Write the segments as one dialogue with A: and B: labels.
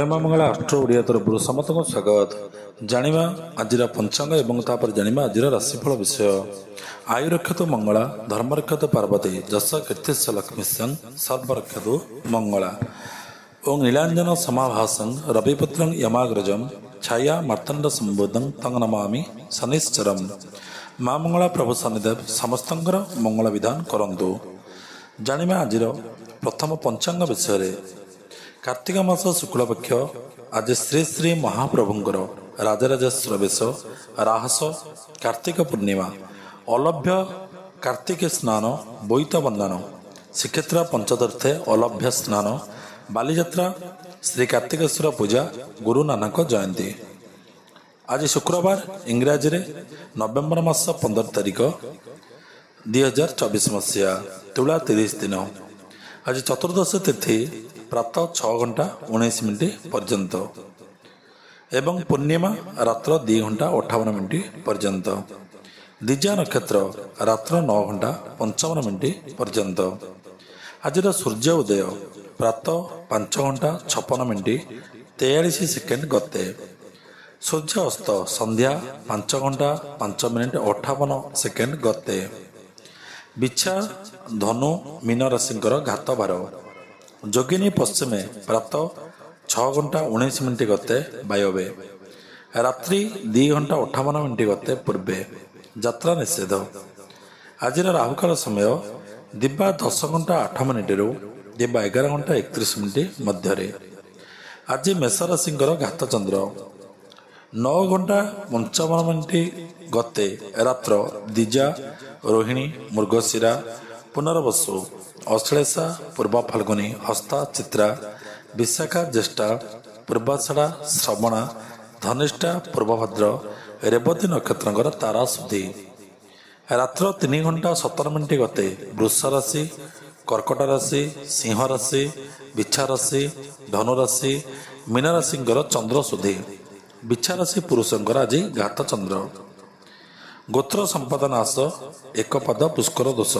A: ଜୟ ମା ମଙ୍ଗଳା ଆଷ୍ଟ୍ର ଓଡ଼ିଆ ତରଫରୁ ସମସ୍ତଙ୍କୁ ସ୍ୱାଗତ। ଜାଣିବା ଆଜିର ପଞ୍ଚାଙ୍ଗ ଏବଂ ତାପରେ ଜାଣିବା ଆଜିର ରାଶିଫଳ ବିଷୟ। ଆୟୁ ରକ୍ଷତୁ ମଙ୍ଗଳା, ଧର୍ମ ରକ୍ଷତୁ ପାର୍ବତୀ, ଯଶ କୀର୍ତ୍ତିସ୍ୟ ଲକ୍ଷ୍ମୀସ୍ୟଂ, ସର୍ବ ରକ୍ଷତୁ ମଙ୍ଗଳା। ଓଂ ନୀଳାଞ୍ଜନ ସମାଭାସଂ ରବିପୁତ୍ରଂ ୟମାଗ୍ରଜଂ, ଛାୟା ମାର୍ତ୍ତଣ୍ଡ ସମ୍ବୋଧଂ ତଂ ନମାମି ଶନିଶ୍ଚରମ୍। ମା ମଙ୍ଗଳା ପ୍ରଭୁ ଶନିଦେବ ସମସ୍ତଙ୍କର ମଙ୍ଗଳ ବିଧାନ କରନ୍ତୁ। ଜାଣିବା ଆଜିର ପ୍ରଥମ ପଞ୍ଚାଙ୍ଗ ବିଷୟରେ। କାର୍ତ୍ତିକ ମାସ ଶୁକ୍ଳପକ୍ଷ ଆଜି ଶ୍ରୀ ଶ୍ରୀ ମହାପ୍ରଭୁଙ୍କର ରାଜରାଜେଶ୍ୱର ବେଶ, ରାହସ କାର୍ତ୍ତିକ ପୂର୍ଣ୍ଣିମା, ଅଲଭ୍ୟ କାର୍ତ୍ତିକ ସ୍ନାନ, ବୋଇତ ବନ୍ଦାଣ, ଶ୍ରୀକ୍ଷେତ୍ର ପଞ୍ଚତୀର୍ଥେ ଅଲଭ୍ୟ ସ୍ନାନ, ବାଲିଯାତ୍ରା, ଶ୍ରୀ କାର୍ତ୍ତିକେଶ୍ୱର ପୂଜା, ଗୁରୁ ନାନକ ଜୟନ୍ତୀ। ଆଜି ଶୁକ୍ରବାର, ଇଂରାଜୀରେ ନଭେମ୍ବର ମାସ 15 ତାରିଖ 2024 ମସିହା, ତୁଳା 30 ଦିନ। ଆଜି ଚତୁର୍ଦ୍ଦଶ ତିଥି ପ୍ରାତଃ 6:19 ପର୍ଯ୍ୟନ୍ତ ଏବଂ ପୂର୍ଣ୍ଣିମା ରାତ୍ର 2:58 ପର୍ଯ୍ୟନ୍ତ। ଦ୍ୱିଜା ନକ୍ଷତ୍ର ରାତ୍ର 9:55 ପର୍ଯ୍ୟନ୍ତ। ଆଜିର ସୂର୍ଯ୍ୟ ଉଦୟ ପ୍ରାତଃ 5:56 43 ଗତେ। ସୂର୍ଯ୍ୟ ଅସ୍ତ ସନ୍ଧ୍ୟା 5:05 ଗତେ। ବିଛା ଧନୁ ମୀନ ରାଶିଙ୍କର ଘାତ ବାର। ଯୋଗିନୀ ପଶ୍ଚିମେ ପ୍ରାତଃ 6:19 ଗତେ ବାୟବେ, ରାତ୍ରି 2:58 ଗତେ ପୂର୍ବେ। ଯାତ୍ରା ନିଷେଧ। ଆଜିର ରାହୁକାଳ ସମୟ ଦିବା 10:08 ଦିବା 11:31 ମଧ୍ୟରେ। ଆଜି ମେଷ ରାଶିଙ୍କର ଘାତ ଚନ୍ଦ୍ର। 9:55 ଗତେ ରାତ୍ର ଦ୍ୱିଜା, ରୋହିଣୀ, ମୃଗଶିରା, ପୁନର୍ବସୁ, ଅଶ୍ଳେଷା, ପୂର୍ବ ଫାଲ୍ଗୁନୀ, ହସ୍ତା, ଚିତ୍ରା, ବିଶାଖା, ଜ୍ୟେଷ୍ଠା, ପୂର୍ବାଷାଢ଼ା, ଶ୍ରବଣା, ଧନିଷ୍ଠା, ପୂର୍ବଭଦ୍ର, ରେବତୀ ନକ୍ଷତ୍ରଙ୍କର ତାରା ଶୁଦ୍ଧି। ରାତ୍ର 3:17 ଗତେ ବୃଷ ରାଶି, କର୍କଟ ରାଶି, ସିଂହ ରାଶି, ବିଛା ରାଶି, ଧନୁରାଶି, ମୀନ ରାଶିଙ୍କର ଚନ୍ଦ୍ର ଶୁଦ୍ଧି। ବିଛା ରାଶି ପୁରୁଷଙ୍କର ଆଜି ଘାତ ଚନ୍ଦ୍ର। ଗୋତ୍ର ସମ୍ପଦ ନାଶ, ଏକପଦ ପୁଷ୍କର ଦୋଷ।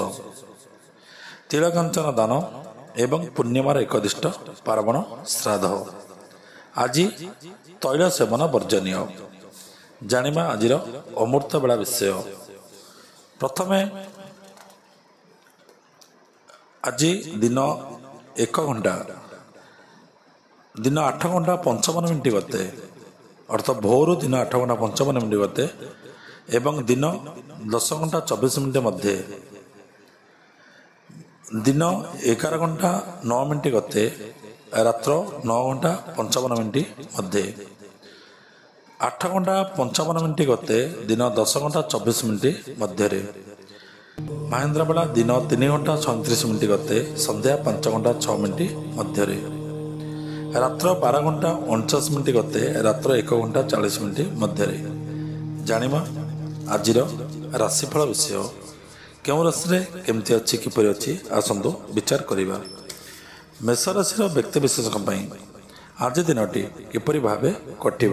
A: ତିଳକାଞ୍ଚନ ଦାନ ଏବଂ ପୂର୍ଣ୍ଣିମାର ଏକଦିଷ୍ଟ ପାର୍ବଣ ଶ୍ରାଦ୍ଧ। ଆଜି ତୈଳ ସେବନ ବର୍ଜନୀୟ। ଜାଣିବା ଆଜିର ଅମୃତ ବେଳା ବିଷୟ। ପ୍ରଥମେ ଆଜି ଦିନ 1 ଘଣ୍ଟା, ଦିନ 8:55 ଗତେ, ଅର୍ଥାତ୍ ଭୋରୁ ଦିନ 8:55 ଗତେ ଏବଂ ଦିନ 10:24 ମଧ୍ୟରେ। ଦିନ 11:09 ଗତେ, ରାତ୍ର 9:55 ମଧ୍ୟରେ। 8:55 ଗତେ, ଦିନ 10:24 ମଧ୍ୟରେ। ମହେନ୍ଦ୍ର ବେଳା ଦିନ 3:36 ଗତେ, ସନ୍ଧ୍ୟା 5:06 ମଧ୍ୟରେ। ରାତ୍ର 12:49 ଗତେ, ରାତ୍ର 1:40 ମଧ୍ୟରେ। ଜାଣିବା ଆଜିର ରାଶିଫଳ ବିଷୟ। କେଉଁ ରାଶିରେ କେମିତି ଅଛି, କିପରି ଅଛି, ଆସନ୍ତୁ ବିଚାର କରିବା। ମେଷ ରାଶିର ବ୍ୟକ୍ତିବିଶେଷଙ୍କ ପାଇଁ ଆଜି ଦିନଟି କିପରି ଭାବେ କଟିବ।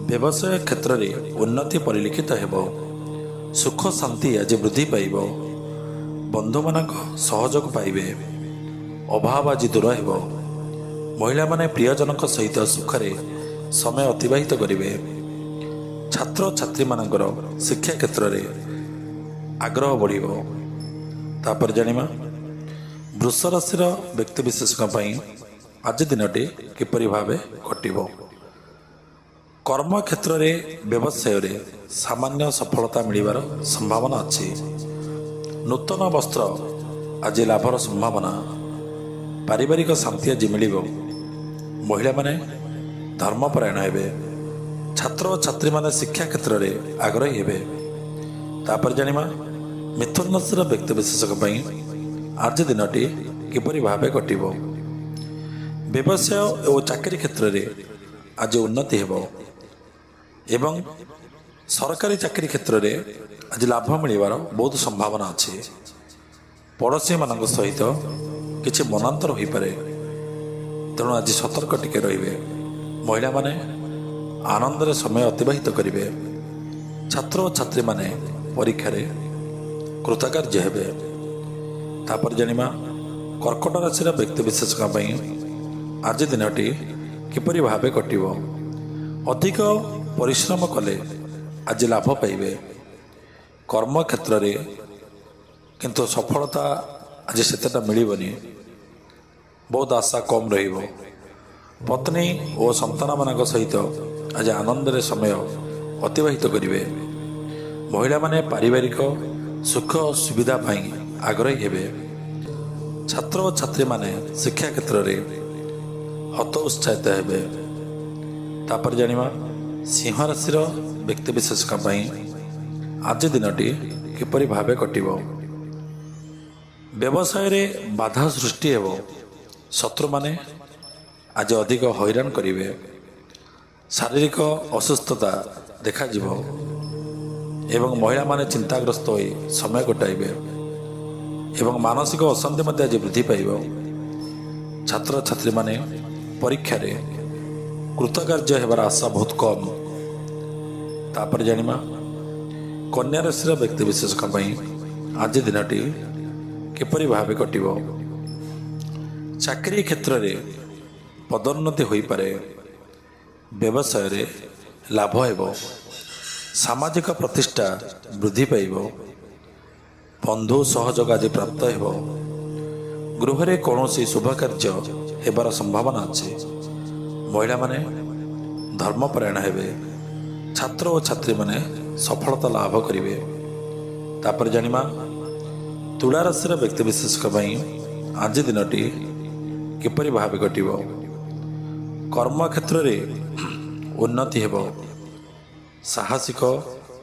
A: ବ୍ୟବସାୟ କ୍ଷେତ୍ରରେ ଉନ୍ନତି ପରିଲକ୍ଷିତ ହେବ। ସୁଖ ଶାନ୍ତି ଆଜି ବୃଦ୍ଧି ପାଇବ। ବନ୍ଧୁମାନଙ୍କ ସହଯୋଗ ପାଇବେ। ଅଭାବ ଆଜି ଦୂର ହେବ। ମହିଳାମାନେ ପ୍ରିୟଜନଙ୍କ ସହିତ ସୁଖରେ ସମୟ ଅତିବାହିତ କରିବେ। ଛାତ୍ରଛାତ୍ରୀମାନଙ୍କର ଶିକ୍ଷା କ୍ଷେତ୍ରରେ ଆଗ୍ରହ ବଢ଼ିବ। ତାପରେ ଜାଣିବା ବୃଷ ରାଶିର ବ୍ୟକ୍ତିବିଶେଷଙ୍କ ପାଇଁ ଆଜି ଦିନଟି କିପରି ଭାବେ କଟିବ। କର୍ମକ୍ଷେତ୍ରରେ ବ୍ୟବସାୟରେ ସାମାନ୍ୟ ସଫଳତା ମିଳିବାର ସମ୍ଭାବନା ଅଛି। ନୂତନ ବସ୍ତ୍ର ଆଜି ଲାଭର ସମ୍ଭାବନା। ପାରିବାରିକ ଶାନ୍ତି ଆଜି ମିଳିବ। ମହିଳାମାନେ ଧର୍ମପରାୟଣ ହେବେ। ଛାତ୍ରଛାତ୍ରୀମାନେ ଶିକ୍ଷା କ୍ଷେତ୍ରରେ ଆଗ୍ରହୀ ହେବେ। ତାପରେ ଜାଣିବା ମିଥୁନ ରାଶିର ବ୍ୟକ୍ତିବିଶେଷଙ୍କ ପାଇଁ ଆଜି ଦିନଟି କିପରି ଭାବେ କଟିବ। ବ୍ୟବସାୟ ଓ ଚାକିରୀ କ୍ଷେତ୍ରରେ ଆଜି ଉନ୍ନତି ହେବ ଏବଂ ସରକାରୀ ଚାକିରୀ କ୍ଷେତ୍ରରେ ଆଜି ଲାଭ ମିଳିବାର ବହୁତ ସମ୍ଭାବନା ଅଛି। ପଡ଼ୋଶୀମାନଙ୍କ ସହିତ କିଛି ମନାନ୍ତର ହୋଇପାରେ, ତେଣୁ ଆଜି ସତର୍କ ଟିକେ ରହିବେ। ମହିଳାମାନେ ଆନନ୍ଦରେ ସମୟ ଅତିବାହିତ କରିବେ। ଛାତ୍ରଛାତ୍ରୀମାନେ ପରୀକ୍ଷାରେ କୃତକାର୍ଯ୍ୟ ହେବେ। ତାପରେ ଜାଣିବା କର୍କଟ ରାଶିର ବ୍ୟକ୍ତିବିଶେଷଙ୍କ ପାଇଁ ଆଜି ଦିନଟି କିପରି ଭାବେ କଟିବ। ଅଧିକ ପରିଶ୍ରମ କଲେ ଆଜି ଲାଭ ପାଇବେ। କର୍ମକ୍ଷେତ୍ରରେ କିନ୍ତୁ ସଫଳତା ଆଜି ସେତେଟା ମିଳିବନି। ବହୁତ ଆଶା କମ୍ ରହିବ। ପତ୍ନୀ ଓ ସନ୍ତାନମାନଙ୍କ ସହିତ ଆଜି ଆନନ୍ଦରେ ସମୟ ଅତିବାହିତ କରିବେ। ମହିଳାମାନେ ପାରିବାରିକ ସୁଖ ସୁବିଧା ପାଇଁ ଆଗ୍ରହୀ ହେବେ। ଛାତ୍ର ଓ ଛାତ୍ରୀମାନେ ଶିକ୍ଷା କ୍ଷେତ୍ରରେ ହତ ଉତ୍ସାହିତ ହେବେ। ତାପରେ ଜାଣିବା ସିଂହ ରାଶିର ବ୍ୟକ୍ତିବିଶେଷଙ୍କ ପାଇଁ ଆଜି ଦିନଟି କିପରି ଭାବେ କଟିବ। ବ୍ୟବସାୟରେ ବାଧା ସୃଷ୍ଟି ହେବ। ଶତ୍ରୁମାନେ ଆଜି ଅଧିକ ହଇରାଣ କରିବେ। ଶାରୀରିକ ଅସୁସ୍ଥତା ଦେଖାଯିବ ଏବଂ ମହିଳାମାନେ ଚିନ୍ତାଗ୍ରସ୍ତ ହୋଇ ସମୟ କଟାଇବେ ଏବଂ ମାନସିକ ଅଶାନ୍ତି ମଧ୍ୟ ଆଜି ବୃଦ୍ଧି ପାଇବ। ଛାତ୍ରଛାତ୍ରୀମାନେ ପରୀକ୍ଷାରେ କୃତକାର୍ଯ୍ୟ ହେବାର ଆଶା ବହୁତ କମ୍। ତାପରେ ଜାଣିବା କନ୍ୟା ରାଶିର ବ୍ୟକ୍ତିବିଶେଷଙ୍କ ପାଇଁ ଆଜି ଦିନଟି କିପରି ଭାବେ କଟିବ। ଚାକିରୀ କ୍ଷେତ୍ରରେ ପଦୋନ୍ନତି ହୋଇପାରେ। ବ୍ୟବସାୟରେ ଲାଭ ହେବ। ସାମାଜିକ ପ୍ରତିଷ୍ଠା ବୃଦ୍ଧି ପାଇବ। ବନ୍ଧୁ ସହଯୋଗ ଆଜି ପ୍ରାପ୍ତ ହେବ। ଗୃହରେ କୌଣସି ଶୁଭ କାର୍ଯ୍ୟ ହେବାର ସମ୍ଭାବନା ଅଛି। ମହିଳାମାନେ ଧର୍ମପରାୟଣ ହେବେ। ଛାତ୍ର ଓ ଛାତ୍ରୀମାନେ ସଫଳତା ଲାଭ କରିବେ। ତାପରେ ଜାଣିବା ତୁଳା ରାଶିର ବ୍ୟକ୍ତିବିଶେଷଙ୍କ ପାଇଁ ଆଜି ଦିନଟି କିପରି ଭାବେ କଟିବ। କର୍ମକ୍ଷେତ୍ରରେ ଉନ୍ନତି ହେବ। ସାହସିକ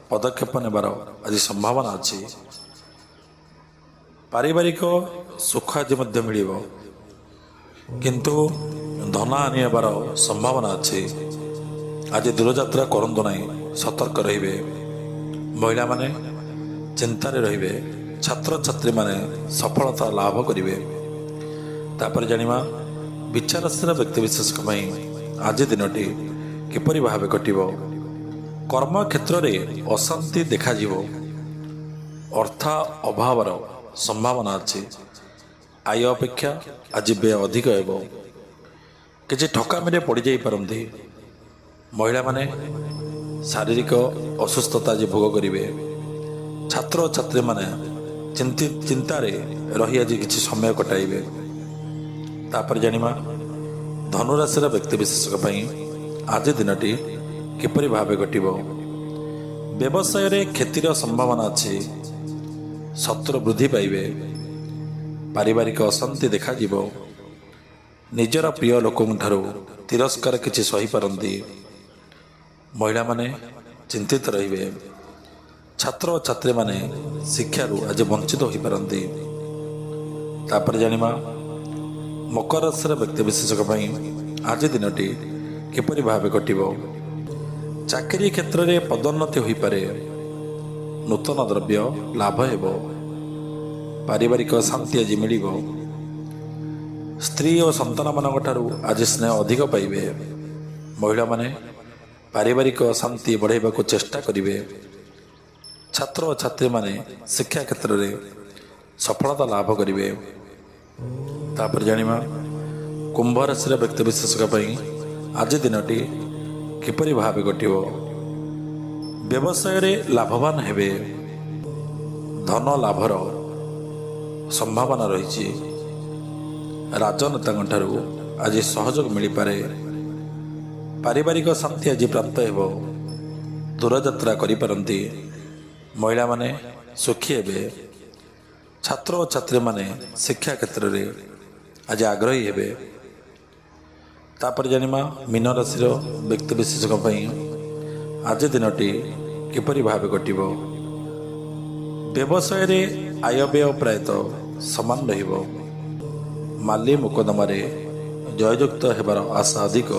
A: ପଦକ୍ଷେପ ନେବାର ଆଜି ସମ୍ଭାବନା ଅଛି। ପାରିବାରିକ ସୁଖ ଆଜି ମଧ୍ୟ ମିଳିବ, କିନ୍ତୁ ଧନ ହାନି ହେବାର ସମ୍ଭାବନା ଅଛି। ଆଜି ଦୂରଯାତ୍ରା କରନ୍ତୁ ନାହିଁ, ସତର୍କ ରହିବେ। ମହିଳାମାନେ ଚିନ୍ତାରେ ରହିବେ। ଛାତ୍ରଛାତ୍ରୀମାନେ ସଫଳତା ଲାଭ କରିବେ। ତାପରେ ଜାଣିବା ବିଛା ରାଶିର ବ୍ୟକ୍ତିବିଶେଷଙ୍କ ପାଇଁ ଆଜି ଦିନଟି କିପରି ଭାବେ କଟିବ। କର୍ମକ୍ଷେତ୍ରରେ ଅଶାନ୍ତି ଦେଖାଯିବ। ଅର୍ଥ ଅଭାବର ସମ୍ଭାବନା ଅଛି। ଆୟ ଅପେକ୍ଷା ଆଜି ବ୍ୟୟ ଅଧିକ ହେବ। କିଛି ଠକାମିରେ ପଡ଼ିଯାଇପାରନ୍ତି। ମହିଳାମାନେ ଶାରୀରିକ ଅସୁସ୍ଥତା ଆଜି ଭୋଗ କରିବେ। ଛାତ୍ରଛାତ୍ରୀମାନେ ଚିନ୍ତାରେ ରହି ଆଜି କିଛି ସମୟ କଟାଇବେ। ତାପରେ ଜାଣିବା ଧନୁରାଶିର ବ୍ୟକ୍ତିବିଶେଷଙ୍କ ପାଇଁ ଆଜି ଦିନଟି କିପରି ଭାବେ କଟିବ। ବ୍ୟବସାୟରେ କ୍ଷତିର ସମ୍ଭାବନା ଅଛି। ଶତ୍ରୁ ବୃଦ୍ଧି ପାଇବେ। ପାରିବାରିକ ଅଶାନ୍ତି ଦେଖାଯିବ। ନିଜର ପ୍ରିୟ ଲୋକଙ୍କଠାରୁ ତିରସ୍କାର କିଛି ସହିପାରନ୍ତି। ମହିଳାମାନେ ଚିନ୍ତିତ ରହିବେ। ଛାତ୍ର ଓ ଛାତ୍ରୀମାନେ ଶିକ୍ଷାରୁ ଆଜି ବଞ୍ଚିତ ହୋଇପାରନ୍ତି। ତାପରେ ଜାଣିବା ମକର ରାଶିର ବ୍ୟକ୍ତିବିଶେଷଙ୍କ ପାଇଁ ଆଜି ଦିନଟି କିପରି ଭାବେ କଟିବ। ଚାକିରୀ କ୍ଷେତ୍ରରେ ପଦୋନ୍ନତି ହୋଇପାରେ। ନୂତନ ଦ୍ରବ୍ୟ ଲାଭ ହେବ। ପାରିବାରିକ ଶାନ୍ତି ଆଜି ମିଳିବ। ସ୍ତ୍ରୀ ଓ ସନ୍ତାନମାନଙ୍କ ଠାରୁ ଆଜି ସ୍ନେହ ଅଧିକ ପାଇବେ। ମହିଳାମାନେ ପାରିବାରିକ ଶାନ୍ତି ବଢ଼ାଇବାକୁ ଚେଷ୍ଟା କରିବେ। ଛାତ୍ର ଓ ଛାତ୍ରୀମାନେ ଶିକ୍ଷା କ୍ଷେତ୍ରରେ ସଫଳତା ଲାଭ କରିବେ। ତାପରେ ଜାଣିବା କୁମ୍ଭ ରାଶିର ବ୍ୟକ୍ତିବିଶେଷଙ୍କ ପାଇଁ ଆଜି ଦିନଟି କିପରି ଭାବେ କଟିବ। ବ୍ୟବସାୟରେ ଲାଭବାନ ହେବେ। ଧନ ଲାଭର ସମ୍ଭାବନା ରହିଛି। ରାଜନେତାଙ୍କ ଠାରୁ ଆଜି ସହଯୋଗ ମିଳିପାରେ। ପାରିବାରିକ ଶାନ୍ତି ଆଜି ପ୍ରାପ୍ତ ହେବ। ଦୂରଯାତ୍ରା କରିପାରନ୍ତି। ମହିଳାମାନେ ସୁଖୀ ହେବେ। ଛାତ୍ର ଓ ଛାତ୍ରୀମାନେ ଶିକ୍ଷା କ୍ଷେତ୍ରରେ ଆଜି ଆଗ୍ରହୀ ହେବେ। ତାପରେ ଜାଣିବା ମୀନ ରାଶିର ବ୍ୟକ୍ତିବିଶେଷଙ୍କ ପାଇଁ ଆଜି ଦିନଟି କିପରି ଭାବେ କଟିବ। ବ୍ୟବସାୟରେ ଆୟ ବ୍ୟୟ ପ୍ରାୟତଃ ସମାନ ରହିବ। ମାଲି ମୋକଦ୍ଦମାରେ ଜୟଯୁକ୍ତ ହେବାର ଆଶା ଅଧିକ।